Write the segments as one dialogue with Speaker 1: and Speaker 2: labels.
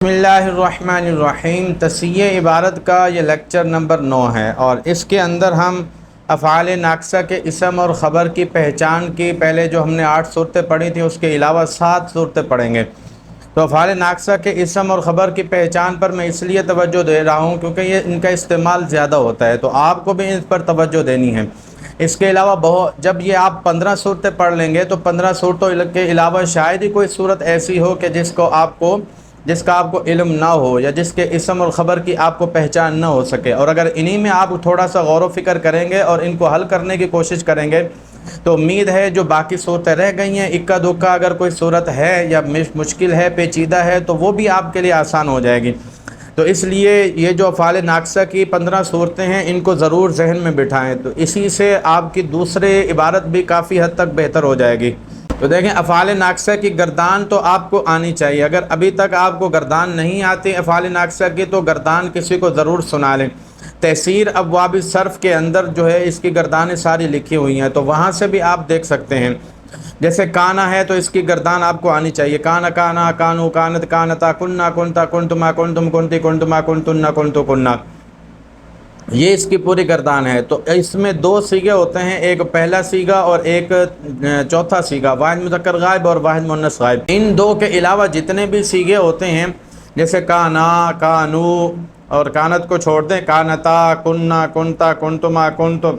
Speaker 1: بسم اللہ الرحمن الرحیم۔ تصحیح عبارت کا یہ لیکچر نمبر 9 ہے، اور اس کے اندر ہم افعال ناقصہ کے اسم اور خبر کی پہچان کی پہلے جو ہم نے 8 صورتیں پڑھی تھیں اس کے علاوہ 7 صورتیں پڑھیں گے۔ تو افعال ناقصہ کے اسم اور خبر کی پہچان پر میں اس لیے توجہ دے رہا ہوں کیونکہ یہ ان کا استعمال زیادہ ہوتا ہے، تو آپ کو بھی اس پر توجہ دینی ہے۔ اس کے علاوہ جب یہ آپ 15 صورتیں پڑھ لیں گے تو 15 صورتوں کے علاوہ شاید ہی کوئی صورت ایسی ہو کہ جس کا آپ کو علم نہ ہو، یا جس کے اسم اور خبر کی آپ کو پہچان نہ ہو سکے۔ اور اگر انہی میں آپ تھوڑا سا غور و فکر کریں گے اور ان کو حل کرنے کی کوشش کریں گے تو امید ہے جو باقی صورتیں رہ گئی ہیں، اکا دکا اگر کوئی صورت ہے یا مشکل ہے، پیچیدہ ہے، تو وہ بھی آپ کے لیے آسان ہو جائے گی۔ تو اس لیے یہ جو افعال ناقصہ کی 15 صورتیں ہیں ان کو ضرور ذہن میں بٹھائیں، تو اسی سے آپ کی دوسرے عبارت بھی کافی حد تک بہتر ہو جائے گی۔ تو دیکھیں، افعال ناقصہ کی گردان تو آپ کو آنی چاہیے۔ اگر ابھی تک آپ کو گردان نہیں آتی افعال ناقصہ کی تو گردان کسی کو ضرور سنا لیں۔ تحسیر ابواب صرف کے اندر جو ہے اس کی گردانیں ساری لکھی ہوئی ہیں، تو وہاں سے بھی آپ دیکھ سکتے ہیں۔ جیسے کانا ہے تو اس کی گردان آپ کو آنی چاہیے، کانا کانا، کانو کانت، کانتا، کننا کنتا، کنتما کنتم، کنتی کنتما، کنتن کنتو کننا، یہ اس کی پوری گردان ہے۔ تو اس میں 2 صیغے ہوتے ہیں، ایک پہلا صیغہ اور ایک چوتھا صیغہ، واحد مذکر غائب اور واحد مؤنث غائب۔ ان 2 کے علاوہ جتنے بھی صیغے ہوتے ہیں، جیسے کانا، کانو اور کانت کو چھوڑ دیں، کانتا، کننا، کنتا، کنتما، کنتم،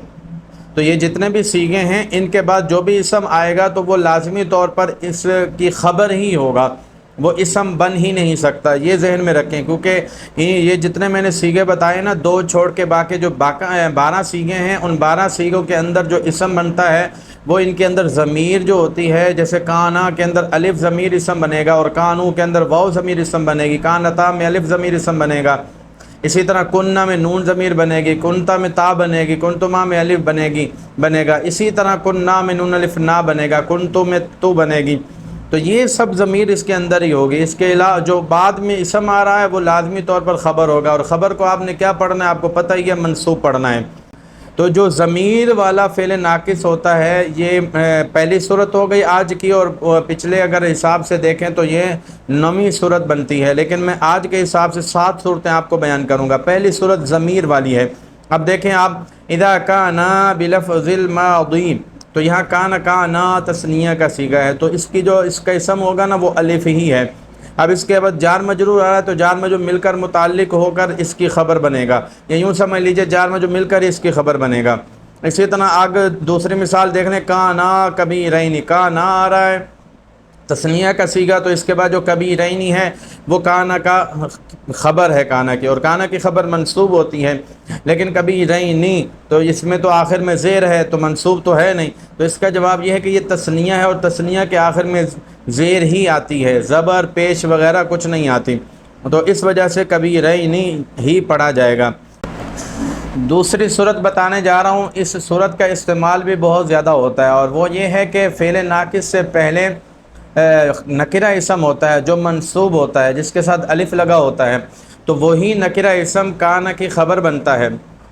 Speaker 1: تو یہ جتنے بھی صیغے ہیں ان کے بعد جو بھی اسم آئے گا تو وہ لازمی طور پر اس کی خبر ہی ہوگا، وہ اسم بن ہی نہیں سکتا۔ یہ ذہن میں رکھیں، کیونکہ یہ جتنے میں نے صیغے بتائے نا، 2 چھوڑ کے باقی جو 12 صیغے ہیں، ان 12 صیغوں کے اندر جو اسم بنتا ہے وہ ان کے اندر ضمیر جو ہوتی ہے، جیسے کانا کے اندر الف ضمیر اسم بنے گا، اور کانو کے اندر واو ضمیر اسم بنے گی، کانتا میں الف ضمیر اسم بنے گا، اسی طرح کننا میں نون ضمیر بنے گی، کنتا میں تا بنے گی، کنتما میں الف بنے گا، اسی طرح کننا میں نون الف نا بنے گا، کنتو میں تو بنے گی۔ تو یہ سب ضمیر اس کے اندر ہی ہوگی۔ اس کے علاوہ جو بعد میں اسم آ رہا ہے وہ لازمی طور پر خبر ہوگا، اور خبر کو آپ نے کیا پڑھنا ہے، آپ کو پتہ ہی ہے، منصوب پڑھنا ہے۔ تو جو ضمیر والا فعل ناقص ہوتا ہے، یہ پہلی صورت ہو گئی آج کی، اور پچھلے اگر حساب سے دیکھیں تو یہ 9ویں صورت بنتی ہے، لیکن میں آج کے حساب سے 7 صورتیں آپ کو بیان کروں گا۔ پہلی صورت ضمیر والی ہے۔ اب دیکھیں آپ، اذا کان بلفظ الماضی، تو یہاں کانا تثنیہ کا صیغہ ہے، تو اس کا اسم ہوگا نا وہ الف ہی ہے۔ اب اس کے بعد جار مجرور آ رہا ہے تو جار مجرور مل کر متعلق ہو کر اس کی خبر بنے گا، یا یوں سمجھ لیجئے جار مجرور مل کر اس کی خبر بنے گا۔ اسی طرح آگے دوسری مثال دیکھ لیں، کانا کبیرین، کانا آ رہا ہے تثنیہ کا صیغہ، تو اس کے بعد جو کبیرین ہے وہ کانا کا خبر ہے، کانا کی، اور کانا کی خبر منصوب ہوتی ہے، لیکن کبیرین تو اس میں تو آخر میں زیر ہے تو منصوب تو ہے نہیں، تو اس کا جواب یہ ہے کہ یہ تثنیہ ہے، اور تثنیہ کے آخر میں زیر ہی آتی ہے، زبر پیش وغیرہ کچھ نہیں آتی، تو اس وجہ سے کبیرین ہی پڑھا جائے گا۔ دوسری صورت بتانے جا رہا ہوں، اس صورت کا استعمال بھی بہت زیادہ ہوتا ہے، اور وہ یہ ہے کہ فعل ناقص سے پہلے نکرہ اسم ہوتا ہے جو منصوب ہوتا ہے، جس کے ساتھ الف لگا ہوتا ہے، تو وہی نکرہ اسم کانا کی خبر بنتا ہے،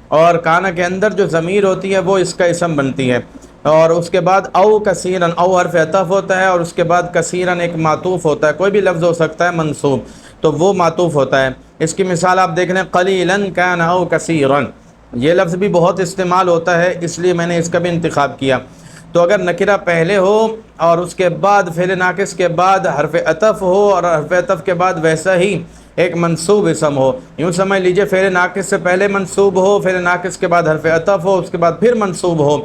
Speaker 1: اور کانا کے اندر جو ضمیر ہوتی ہے وہ اس کا اسم بنتی ہے، اور اس کے بعد او کثیرن، او حرف عطف ہوتا ہے، اور اس کے بعد کثیرن ایک معطوف ہوتا ہے، کوئی بھی لفظ ہو سکتا ہے منصوب، تو وہ معطوف ہوتا ہے۔ اس کی مثال آپ دیکھ لیں، قلیلاً کان او کثیرن، یہ لفظ بھی بہت استعمال ہوتا ہے، اس لیے میں نے اس کا بھی انتخاب کیا۔ تو اگر نکرہ پہلے ہو اور اس کے بعد فعل ناقص کے بعد حرف عطف ہو، اور حرف عطف کے بعد ویسا ہی ایک منصوب اسم ہو، یوں سمجھ لیجئے فعل ناقص سے پہلے منصوب ہو، فعل ناقص کے بعد حرف عطف ہو، اس کے بعد پھر منصوب ہو،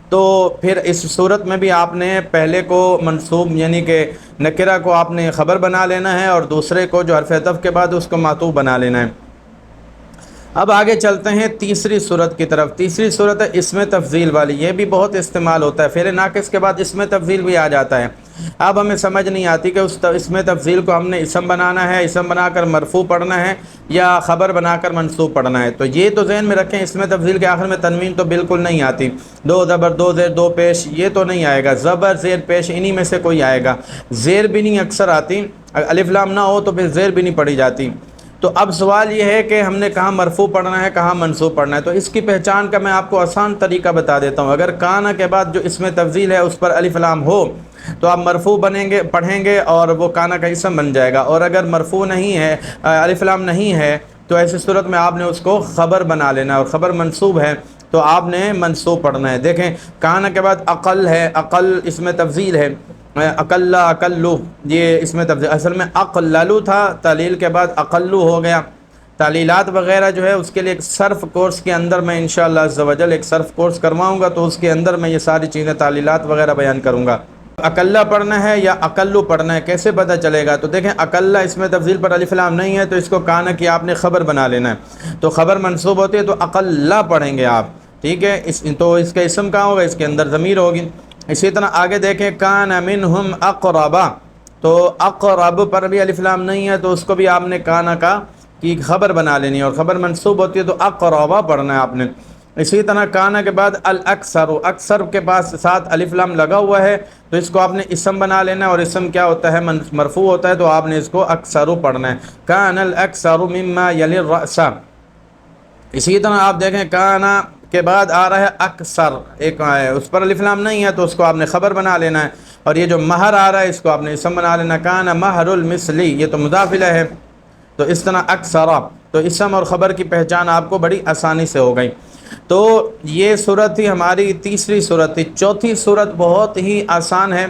Speaker 1: تو پھر اس صورت میں بھی آپ نے پہلے کو منصوب یعنی کہ نکرہ کو آپ نے خبر بنا لینا ہے، اور دوسرے کو جو حرف عطف کے بعد اس کو معطوف بنا لینا ہے۔ اب آگے چلتے ہیں تیسری صورت کی طرف۔ تیسری صورت ہے اسم تفضیل والی، یہ بھی بہت استعمال ہوتا ہے، فعل ناقص کے بعد اسم تفضیل بھی آ جاتا ہے۔ اب ہمیں سمجھ نہیں آتی کہ اس اسم تفضیل کو ہم نے اسم بنانا ہے، اسم بنا کر مرفوع پڑھنا ہے، یا خبر بنا کر منصوب پڑھنا ہے۔ تو یہ تو ذہن میں رکھیں، اسم تفضیل کے آخر میں تنوین تو بالکل نہیں آتی، 2 زبر 2 زیر 2 پیش، یہ تو نہیں آئے گا، زبر زیر پیش انہی میں سے کوئی آئے گا، زیر بھی نہیں اکثر آتی، الف لام نہ ہو تو پھر زیر بھی نہیں پڑھی جاتی۔ تو اب سوال یہ ہے کہ ہم نے کہاں مرفوع پڑھنا ہے کہاں منصوب پڑھنا ہے، تو اس کی پہچان کا میں آپ کو آسان طریقہ بتا دیتا ہوں۔ اگر کانا کے بعد جو اسم تفضیل ہے اس پر الف لام ہو تو آپ مرفوع پڑھیں گے اور وہ کانا کا اسم بن جائے گا، اور اگر مرفوع نہیں ہے، الف لام نہیں ہے، تو ایسی صورت میں آپ نے اس کو خبر بنا لینا ہے، اور خبر منصوب ہے تو آپ نے منصوب پڑھنا ہے۔ دیکھیں کانا کے بعد عقل ہے، عقل اسم تفضیل ہے، اقل اقلو یہ اسم تفضیل، اصل میں اقللو تھا، تعلیل کے بعد اقلو ہو گیا۔ تعلیلات وغیرہ جو ہے اس کے لیے ایک صرف کورس کے اندر میں انشاءاللہ عز و جل ایک صرف کورس کرواؤں گا، تو اس کے اندر میں یہ ساری چیزیں تعلیلات وغیرہ بیان کروں گا۔ اقلہ پڑھنا ہے یا اقلو پڑھنا ہے کیسے پتہ چلے گا؟ تو دیکھیں اقلہ اسم تفضیل پر الف لام نہیں ہے تو اس کو کانا کی آپ نے خبر بنا لینا ہے، تو خبر منصوب ہوتی ہے تو اقلہ پڑھیں گے آپ، ٹھیک ہے؟ تو اس کا اسم کہاں ہوگا؟ اس کے اندر ضمیر ہوگی۔ اسی طرح آگے دیکھیں کان منہم اقربا، تو اقرب پر بھی الف لام نہیں ہے تو اس کو بھی آپ نے کانا کا کی خبر بنا لینی ہے، اور خبر منصوب ہوتی ہے تو اقربا پڑھنا ہے آپ نے۔ اسی طرح کانا کے بعد الاکثر، اکثر کے پاس ساتھ الف لام لگا ہوا ہے تو اس کو آپ نے اسم بنا لینا ہے، اور اسم کیا ہوتا ہے؟ مرفوع ہوتا ہے، تو آپ نے اس کو اکثر پڑھنا ہے، کان الاکثر مما یلی الرأس۔ اسی طرح آپ دیکھیں کانا کے بعد آ رہا ہے اکثر، ایک اس پر الف لام نہیں ہے تو اس کو آپ نے خبر بنا لینا ہے، اور یہ جو مہر آ رہا ہے اس کو آپ نے اسم بنا لینا، کانا مہر المثلی، یہ تو مضاف الیہ ہے، تو اس طرح اکثر، تو اسم اور خبر کی پہچان آپ کو بڑی آسانی سے ہو گئی۔ تو یہ صورت تھی ہماری تیسری صورت تھی۔ چوتھی صورت بہت ہی آسان ہے۔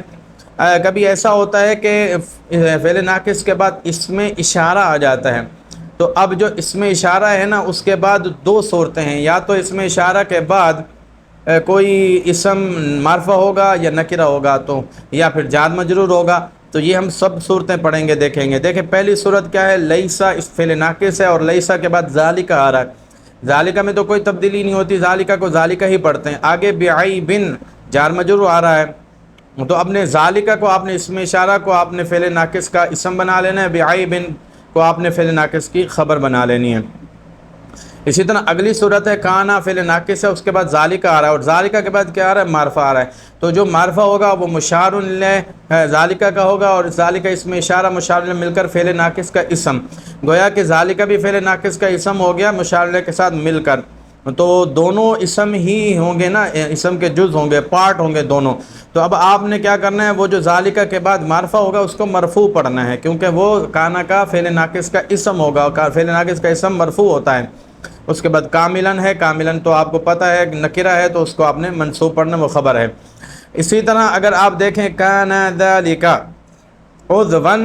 Speaker 1: کبھی ایسا ہوتا ہے کہ فعل ناقص کے بعد اسم اشارہ آ جاتا ہے، تو اب جو اسم اشارہ ہے نا اس کے بعد دو صورتیں ہیں، یا تو اسم اشارہ کے بعد کوئی اسم معرفہ ہوگا یا نکرہ ہوگا، تو یا پھر جار مجرور ہوگا، تو یہ ہم سب صورتیں پڑھیں گے دیکھیں گے۔ دیکھیں پہلی صورت کیا ہے؟ لیسا، اس فعل ناقص ہے اور لیسا کے بعد ذالکہ آ رہا ہے، ذالکہ میں تو کوئی تبدیلی نہیں ہوتی، ذالکہ کو ذالکہ ہی پڑھتے ہیں۔ آگے بعیبن جار مجرور آ رہا ہے، تو اپنے ذالکہ کو آپ نے اسم اشارہ کو آپ نے فعل ناقص کا اسم بنا لینا ہے، بعیبن کو آپ نے فعل ناقص کی خبر بنا لینی ہے۔ اسی طرح اگلی صورت ہے کانا فعل ناقص ہے، اس کے بعد ذالکہ آ رہا ہے، اور ذالکہ کے بعد کیا آ رہا ہے؟ معرفہ آ رہا ہے، تو جو معرفہ ہوگا وہ مشار الیہ ذالکہ کا ہوگا، اور ذالکہ اسم اشارہ مشار الیہ مل کر فعل ناقص کا اسم، گویا کہ ذالکہ بھی فعل ناقص کا اسم ہو گیا مشار الیہ کے ساتھ مل کر، تو دونوں اسم ہی ہوں گے نا، اسم کے جز ہوں گے، پارٹ ہوں گے دونوں۔ تو اب آپ نے کیا کرنا ہے؟ وہ جو ذالکہ کے بعد معرفہ ہوگا اس کو مرفوع پڑھنا ہے، کیونکہ وہ کانا کا فعل ناقص کا اسم ہوگا، اور فعل ناقص کا اسم مرفوع ہوتا ہے۔ اس کے بعد کاملن ہے، کاملن تو آپ کو پتہ ہے نکرہ ہے تو اس کو آپ نے منصوب پڑھنا، وہ خبر ہے۔ اسی طرح اگر آپ دیکھیں کانا ذالک عضوا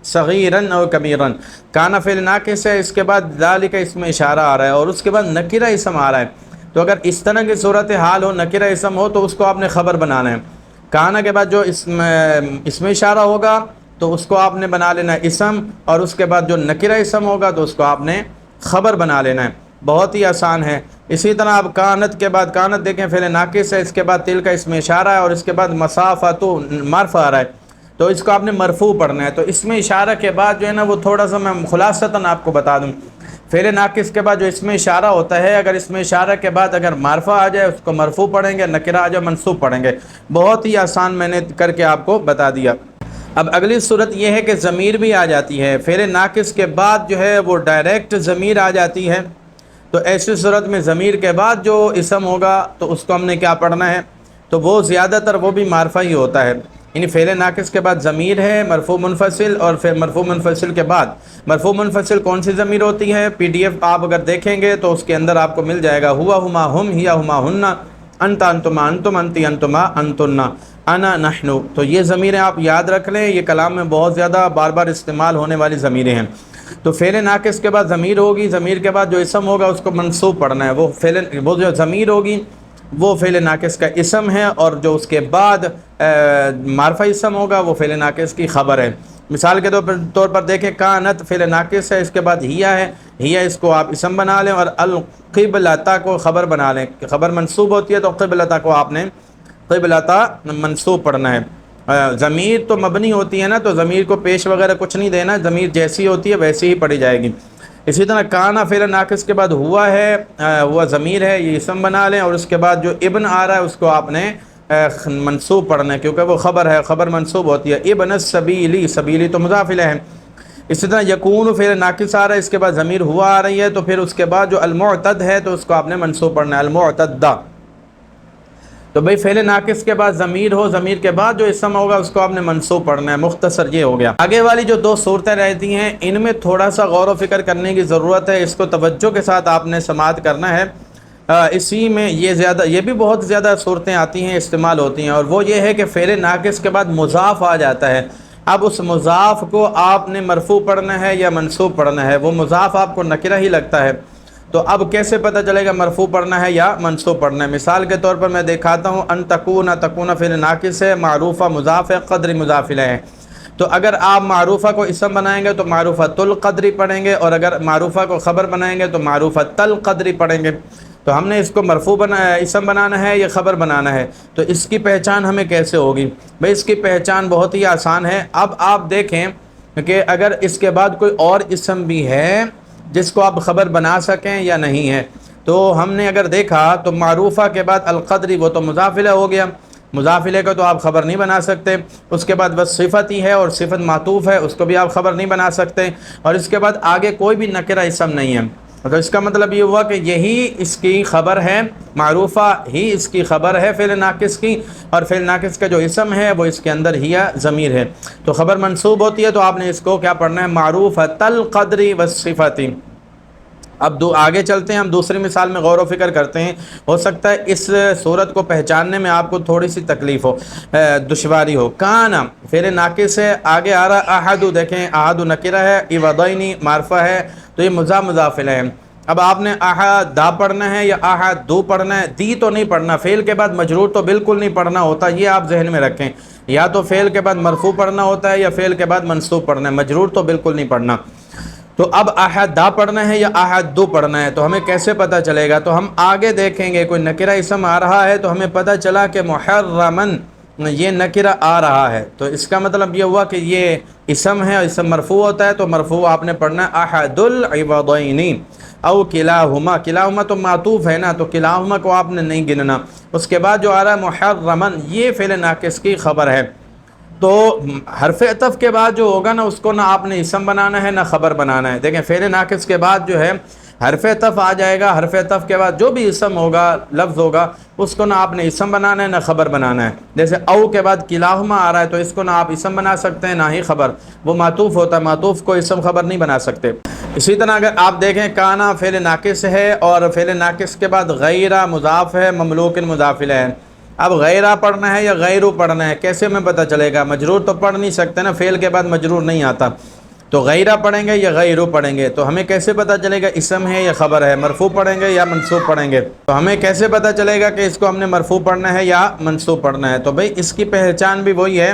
Speaker 1: صغیرا او کبیرا، کانا فعل ناقص ہے، اس کے بعد ذالک اسم اشارہ آ رہا ہے اور اس کے بعد نکرہ اسم آ رہا ہے، تو اگر اس طرح کی صورت حال ہو، نکرہ اسم ہو، تو اس کو آپ نے خبر بنانا ہے۔ کانا کے بعد جو اسم اشارہ ہوگا تو اس کو آپ نے بنا لینا ہے اسم، اور اس کے بعد جو نکرہ اسم ہوگا تو اس کو آپ نے خبر بنا لینا ہے، بہت ہی آسان ہے۔ اسی طرح اب کانت کے بعد، کانت دیکھیں فعل ناقص ہے، اس کے بعد تل کا اسم اشارہ ہے، اور اس کے بعد مسافت معرفہ آ رہا ہے، تو اس کو آپ نے مرفوع پڑھنا ہے۔ تو اسم اشارہ کے بعد جو ہے نا وہ تھوڑا سا میں خلاصتاً آپ کو بتا دوں، فعل ناقص کے بعد جو اسم اشارہ ہوتا ہے، اگر اسم اشارہ کے بعد اگر معرفہ آ جائے اس کو مرفوع پڑھیں گے، نکرہ آ جائے منصوب پڑھیں گے، بہت ہی آسان میں نے کر کے آپ کو بتا دیا۔ اب اگلی صورت یہ ہے کہ ضمیر بھی آ جاتی ہے، فعل ناقص کے بعد جو ہے وہ ڈائریکٹ ضمیر آ جاتی ہے، تو ایسی صورت میں ضمیر کے بعد جو اسم ہوگا تو اس کو ہم نے کیا پڑھنا ہے؟ تو وہ زیادہ تر وہ بھی معرفہ ہی ہوتا ہے، یعنی فعل ناقص کے بعد ضمیر ہے مرفوع منفصل، اور پھر مرفوع منفصل کے بعد مرفوع منفصل کون سی ضمیر ہوتی ہے؟ پی ڈی ایف آپ اگر دیکھیں گے تو اس کے اندر آپ کو مل جائے گا، ہوا ہما ہم، ہیا ہما ہن، انت انتما انتم، انتی انتما انتن، انا نحن، تو یہ ضمیریں آپ یاد رکھ لیں، یہ کلام میں بہت زیادہ بار بار استعمال ہونے والی ضمیریں ہیں۔ تو فعل ناقص کے بعد ضمیر ہوگی، ضمیر کے بعد جو اسم ہوگا اس کو منصوب پڑھنا ہے، وہ جو ضمیر ہوگی وہ فعل ناقص کا اسم ہے، اور جو اس کے بعد معرفہ اسم ہوگا وہ فعل ناقص کی خبر ہے۔ مثال کے طور پر دیکھیں کانت فعل ناقص ہے، اس کے بعد ہیا ہے، ہیا اس کو آپ اسم بنا لیں، اور القبلۃ کو خبر بنا لیں، خبر منصوب ہوتی ہے تو قبلۃ کو آپ نے قبلۃ منصوب پڑھنا ہے۔ ضمیر تو مبنی ہوتی ہے نا، تو ضمیر کو پیش وغیرہ کچھ نہیں دینا، ضمیر جیسی ہوتی ہے ویسی ہی پڑھی جائے گی۔ اسی طرح کانا فعل ناقص کے بعد ہوا ہے، ہوا ضمیر ہے، یہ اسم بنا لیں، اور اس کے بعد جو ابن آ رہا ہے اس کو آپ نے منصوب پڑھنا ہے، کیونکہ وہ خبر ہے، خبر منصوب ہوتی ہے۔ ابن السبیلی، سبیلی تو مضاف الیہ ہے، اسی طرح یکون فعل ناقص آ رہا ہے، اس کے بعد ضمیر ہوا آ رہی ہے، تو پھر اس کے بعد جو المعتد ہے تو اس کو آپ نے منصوب پڑھنا ہے، المعتدہ۔ تو بھئی فعل ناقص کے بعد ضمیر ہو، ضمیر کے بعد جو اسم ہوگا اس کو آپ نے منصوب پڑھنا ہے، مختصر یہ ہو گیا۔ آگے والی جو دو صورتیں رہتی ہیں ان میں تھوڑا سا غور و فکر کرنے کی ضرورت ہے، اس کو توجہ کے ساتھ آپ نے سماعت کرنا ہے۔ اسی میں یہ بھی بہت زیادہ صورتیں آتی ہیں، استعمال ہوتی ہیں، اور وہ یہ ہے کہ فعل ناقص کے بعد مضاف آ جاتا ہے۔ اب اس مضاف کو آپ نے مرفوع پڑھنا ہے یا منصوب پڑھنا ہے، وہ مضاف آپ کو نکرہ ہی لگتا ہے، تو اب کیسے پتہ چلے گا مرفوع پڑھنا ہے یا منصوب پڑھنا ہے؟ مثال کے طور پر میں دکھاتا ہوں، ان تکون فعل ناقص ہے، معروفہ مضاف ہے، قدر مضاف الیہ ہے۔ تو اگر آپ معروفہ کو اسم بنائیں گے تو معروفۃ القدری پڑھیں گے، اور اگر معروفہ کو خبر بنائیں گے تو معروفۃ القدری پڑھیں گے۔ تو ہم نے اس کو مرفوع اسم بنانا ہے یا خبر بنانا ہے، تو اس کی پہچان ہمیں کیسے ہوگی؟ بھئی اس کی پہچان بہت ہی آسان ہے۔ اب آپ دیکھیں کہ اگر اس کے بعد کوئی اور اسم بھی ہے جس کو آپ خبر بنا سکیں یا نہیں ہے، تو ہم نے اگر دیکھا تو معروفہ کے بعد القدری وہ تو مضاف الیہ ہو گیا، مضاف الیہ کو تو آپ خبر نہیں بنا سکتے۔ اس کے بعد بس صفت ہی ہے اور صفت معطوف ہے، اس کو بھی آپ خبر نہیں بنا سکتے، اور اس کے بعد آگے کوئی بھی نکرہ اسم نہیں ہے۔ تو اس کا مطلب یہ ہوا کہ یہی اس کی خبر ہے، معروفہ ہی اس کی خبر ہے فعل ناقص کی، اور فعل ناقص کا جو اسم ہے وہ اس کے اندر ہی ضمیر ہے۔ تو خبر منصوب ہوتی ہے تو آپ نے اس کو کیا پڑھنا ہے؟ معروفۃ القدری والصفت۔ اب آگے چلتے ہیں، ہم دوسری مثال میں غور و فکر کرتے ہیں۔ ہو سکتا ہے اس صورت کو پہچاننے میں آپ کو تھوڑی سی تکلیف ہو، دشواری ہو۔ کانا فعل ناقص ہے، آگے آ رہا احد، دیکھیں احد نکرہ ہے، عوضین معرفہ ہے، تو یہ مضاف الیہ ہے۔ اب آپ نے احد دا پڑھنا ہے یا احد دو پڑھنا ہے؟ دی تو نہیں پڑھنا، فعل کے بعد مجرور تو بالکل نہیں پڑھنا ہوتا، یہ آپ ذہن میں رکھیں۔ یا تو فعل کے بعد مرفوع پڑھنا ہوتا ہے یا فعل کے بعد منصوب پڑھنا ہے، مجرور تو بالکل نہیں پڑھنا۔ تو اب احد دا پڑھنا ہے یا احد دو پڑھنا ہے، تو ہمیں کیسے پتہ چلے گا؟ تو ہم آگے دیکھیں گے، کوئی نکرہ اسم آ رہا ہے تو ہمیں پتہ چلا کہ محرمن یہ نکرہ آ رہا ہے، تو اس کا مطلب یہ ہوا کہ یہ اسم ہے، اسم مرفوع ہوتا ہے تو مرفوع آپ نے پڑھنا ہے احد العوضین او کلاہما۔ کلاہما تو معطوف ہے نا، تو کلاہما کو آپ نے نہیں گننا۔ اس کے بعد جو آ رہا ہے محرمن، یہ فعل ناقص کی خبر ہے۔ تو حرف عطف کے بعد جو ہوگا نا، اس کو نہ آپ نے اسم بنانا ہے نہ خبر بنانا ہے۔ دیکھیں فعل ناقص کے بعد جو ہے حرف عطف آ جائے گا، حرف عطف کے بعد جو بھی اسم ہوگا، لفظ ہوگا، اس کو نہ آپ نے اسم بنانا ہے نہ خبر بنانا ہے۔ جیسے او کے بعد کلاہما آ رہا ہے تو اس کو نہ آپ اسم بنا سکتے ہیں نہ ہی خبر، وہ معطوف ہوتا ہے، معطوف کو اسم خبر نہیں بنا سکتے۔ اسی طرح اگر آپ دیکھیں کانا فعل ناقص ہے اور فعل ناقص کے بعد غیرہ مضاف ہے، مملوک مضاف الیہ ہے۔ اب غیرہ پڑھنا ہے یا غیرو پڑھنا ہے، کیسے ہمیں پتہ چلے گا؟ مجرور تو پڑھ نہیں سکتے نا، فعل کے بعد مجرور نہیں آتا، تو غیرہ پڑھیں گے یا غیرو پڑھیں گے، تو ہمیں کیسے پتہ چلے گا اسم ہے یا خبر ہے؟ مرفوع پڑھیں گے یا منصوب پڑھیں گے؟ تو ہمیں کیسے پتہ چلے گا کہ اس کو ہم نے مرفوع پڑھنا ہے یا منصوب پڑھنا ہے؟ تو بھئی اس کی پہچان بھی وہی ہے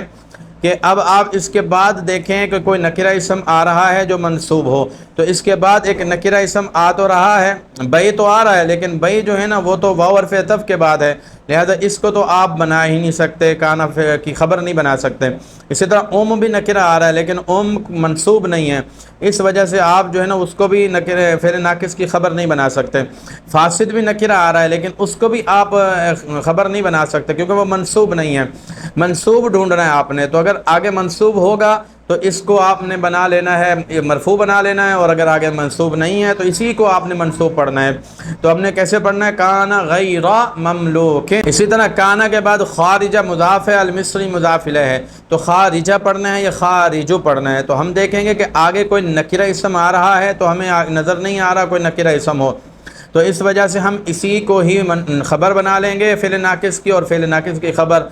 Speaker 1: کہ اب آپ اس کے بعد دیکھیں کہ کوئی نکرہ اسم آ رہا ہے جو منصوب ہو، تو اس کے بعد ایک نکرہ اسم آ تو رہا ہے، بئی تو آ رہا ہے، لیکن بئی جو ہے نا وہ تو واو حرف عطف کے بعد ہے، لہذا اس کو تو آپ بنا ہی نہیں سکتے، کانا کی خبر نہیں بنا سکتے۔ اسی طرح اوم بھی نکرہ آ رہا ہے لیکن اوم منصوب نہیں ہے، اس وجہ سے آپ جو ہے نا اس کو بھی نکرہ فعل ناقص کی خبر نہیں بنا سکتے۔ فاسد بھی نکرہ آ رہا ہے لیکن اس کو بھی آپ خبر نہیں بنا سکتے کیونکہ وہ منصوب نہیں ہے، منصوب ڈھونڈنا ہے آپ نے۔ تو اگر آگے منصوب ہوگا تو اس کو آپ نے بنا لینا ہے، مرفوع بنا لینا ہے، اور اگر آگے منصوب نہیں ہے تو اسی کو آپ نے منصوب پڑھنا ہے۔ تو ہم نے کیسے پڑھنا ہے؟ کانا غیر مملوک۔ اسی طرح کانا کے بعد خارجہ مضاف ہے، المصری مضاف الیہ ہے، تو خارجہ پڑھنا ہے یا خارجو پڑھنا ہے؟ تو ہم دیکھیں گے کہ آگے کوئی نکرہ اسم آ رہا ہے تو ہمیں نظر نہیں آ رہا کوئی نکرہ اسم ہو، تو اس وجہ سے ہم اسی کو ہی خبر بنا لیں گے فعل ناقص کی، اور فعل ناقص کی خبر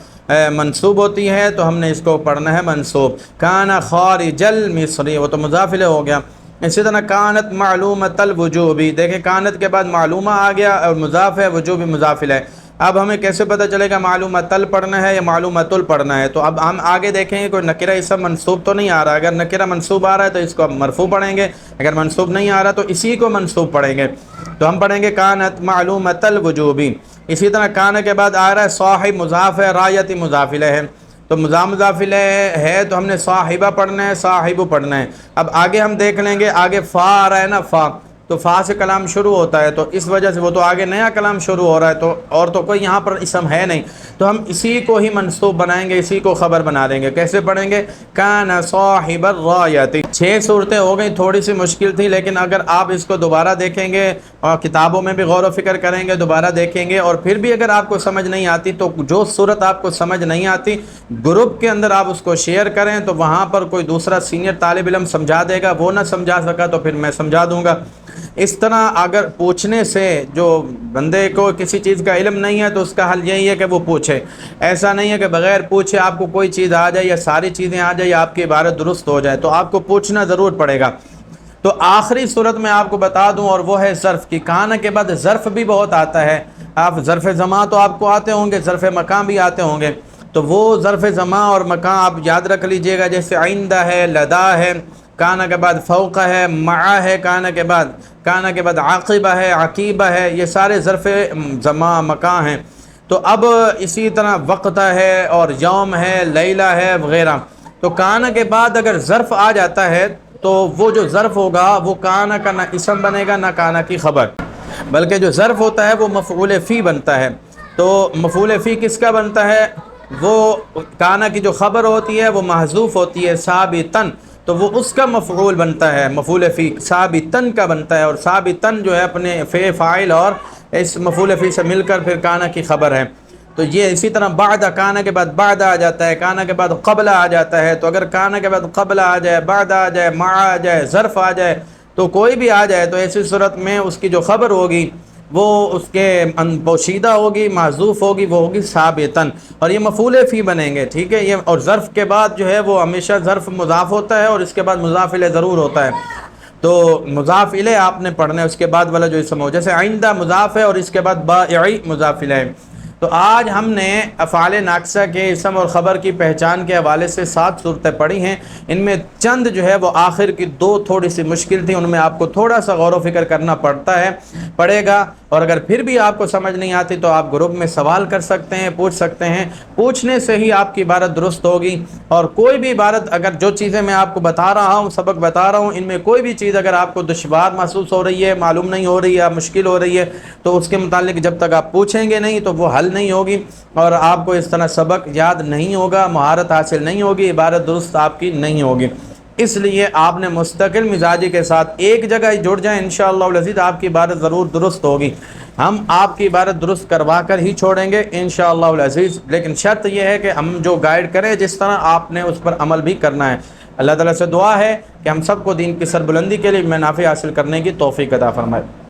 Speaker 1: منصوب ہوتی ہے تو ہم نے اس کو پڑھنا ہے منصوب۔ کانا خارج المصری، وہ تو مضاف الیہ ہو گیا۔ اسی طرح کانت معلومۃ الوجوبی، دیکھیں کانت کے بعد معلومہ آ گیا اور مضاف ہے، وجوبی مضاف الیہ۔ اب ہمیں کیسے پتہ چلے گا معلومۃ ال پڑھنا ہے یا معلومۃ ال پڑھنا ہے؟ تو اب ہم آگے دیکھیں گے کوئی نکرہ اسم منصوب تو نہیں آ رہا، اگر نکرہ منصوب آ رہا ہے تو اس کو مرفوع پڑھیں گے، اگر منصوب نہیں آ رہا تو اسی کو منصوب پڑھیں گے، تو ہم پڑھیں گے کانت معلومۃ الوجوبی۔ اسی طرح کان کے بعد آ رہا ہے صاحب مضاف ہے، رایت مضاف الیہ ہے، تو مضاف الیہ ہے تو ہم نے صاحبہ پڑھنا ہے، صاحب پڑھنا ہے۔ اب آگے ہم دیکھ لیں گے، آگے فا آ رہا ہے نا، فا تو فا سے کلام شروع ہوتا ہے، تو اس وجہ سے وہ تو آگے نیا کلام شروع ہو رہا ہے، تو اور تو کوئی یہاں پر اسم ہے نہیں، تو ہم اسی کو ہی منصوب بنائیں گے، اسی کو خبر بنا لیں گے۔ کیسے پڑھیں گے؟ کان صاحب الرایت۔ 6 صورتیں ہو گئیں، تھوڑی سی مشکل تھی، لیکن اگر آپ اس کو دوبارہ دیکھیں گے اور کتابوں میں بھی غور و فکر کریں گے، دوبارہ دیکھیں گے، اور پھر بھی اگر آپ کو سمجھ نہیں آتی تو جو صورت آپ کو سمجھ نہیں آتی گروپ کے اندر آپ اس کو شیئر کریں، تو وہاں پر کوئی دوسرا سینئر طالب علم سمجھا دے گا، وہ نہ سمجھا سکا تو پھر میں سمجھا دوں گا۔ اس طرح اگر پوچھنے سے جو بندے کو کسی چیز کا علم نہیں ہے تو اس کا حل یہی ہے کہ وہ پوچھے۔ ایسا نہیں ہے کہ بغیر پوچھے آپ کو کوئی چیز آ جائے یا ساری چیزیں آ جائے یا آپ کی عبارت درست ہو جائے، تو آپ کو پوچھنا ضرور پڑے گا۔ تو آخری صورت میں آپ کو بتا دوں، اور وہ ہے ظرف کی۔ کان کے بعد ظرف بھی بہت آتا ہے، آپ ظرف زمان تو آپ کو آتے ہوں گے، ظرف مکان بھی آتے ہوں گے، تو وہ ظرف زمان اور مکان آپ یاد رکھ لیجئے گا، جیسے عندہ ہے، لدا ہے، کان کے بعد فوق ہے، مع ہے، کان کے بعد عاقبہ ہے، عقیبہ ہے، یہ سارے ظرف زمان مکان ہیں۔ تو اب اسی طرح وقت ہے اور یوم ہے، لیلہ ہے وغیرہ۔ تو کان کے بعد اگر ظرف آ جاتا ہے تو وہ جو ظرف ہوگا وہ کان کا نہ اسم بنے گا نہ کان کی خبر، بلکہ جو ظرف ہوتا ہے وہ مفعول فی بنتا ہے۔ تو مفعول فی کس کا بنتا ہے؟ وہ کانا کی جو خبر ہوتی ہے وہ محذوف ہوتی ہے ثابتن، تو وہ اس کا مفعول بنتا ہے، مفعول فی ثابتن کا بنتا ہے، اور ثابتن جو ہے اپنے فاعل اور اس مفعول فی سے مل کر پھر کانا کی خبر ہے۔ تو یہ اسی طرح بعد، کانا کے بعد بعد آ جاتا ہے، کانا کے بعد قبل آ جاتا ہے، تو اگر کانا کے بعد قبل آ جائے، بعد آ جائے، مع آ جائے، ظرف آ جائے، تو کوئی بھی آ جائے تو ایسی صورت میں اس کی جو خبر ہوگی وہ اس کے پوشیدہ ہوگی، معذوف ہوگی، وہ ہوگی ثابتن، اور یہ مفعول فی بنیں گے، ٹھیک ہے۔ یہ اور ظرف کے بعد جو ہے وہ ہمیشہ ظرف مضاف ہوتا ہے اور اس کے بعد مضاف الیہ ضرور ہوتا ہے۔ تو مضاف الیہ آپ نے پڑھنا ہے، اس کے بعد والا جو اسم ہو، جیسے عندہ مضاف ہے اور اس کے بعد بائعی مضاف الیہ۔ تو آج ہم نے افعال ناقصہ کے اسم اور خبر کی پہچان کے حوالے سے 7 صورتیں پڑھی ہیں، ان میں چند جو ہے وہ آخر کی 2 تھوڑی سی مشکل تھی، ان میں آپ کو تھوڑا سا غور و فکر کرنا پڑے گا، اور اگر پھر بھی آپ کو سمجھ نہیں آتی تو آپ گروپ میں سوال کر سکتے ہیں، پوچھ سکتے ہیں، پوچھنے سے ہی آپ کی عبارت درست ہوگی۔ اور کوئی بھی عبارت، اگر جو چیزیں میں آپ کو بتا رہا ہوں، سبق بتا رہا ہوں، ان میں کوئی بھی چیز اگر آپ کو دشوار محسوس ہو رہی ہے، معلوم نہیں ہو رہی ہے، مشکل ہو رہی ہے، تو اس کے متعلق جب تک آپ پوچھیں گے نہیں تو وہ حل نہیں ہوگی، اور آپ کو اس طرح سبق یاد نہیں ہوگا، مہارت حاصل نہیں ہوگی، عبارت درست آپ کی نہیں ہوگی۔ اس لیے آپ نے مستقل مزاجی کے ساتھ ایک جگہ ہی جڑ جائیں، انشاءاللہ العزیز آپ کی عبارت ضرور درست ہوگی۔ ہم آپ کی عبارت درست کروا کر ہی چھوڑیں گے انشاءاللہ العزیز، لیکن شرط یہ ہے کہ ہم جو گائیڈ کریں جس طرح آپ نے اس پر عمل بھی کرنا ہے۔ اللہ تعالیٰ سے دعا ہے کہ ہم سب کو دین کی سربلندی کے لیے منافع حاصل کرنے کی توفیق عطا فرمائے۔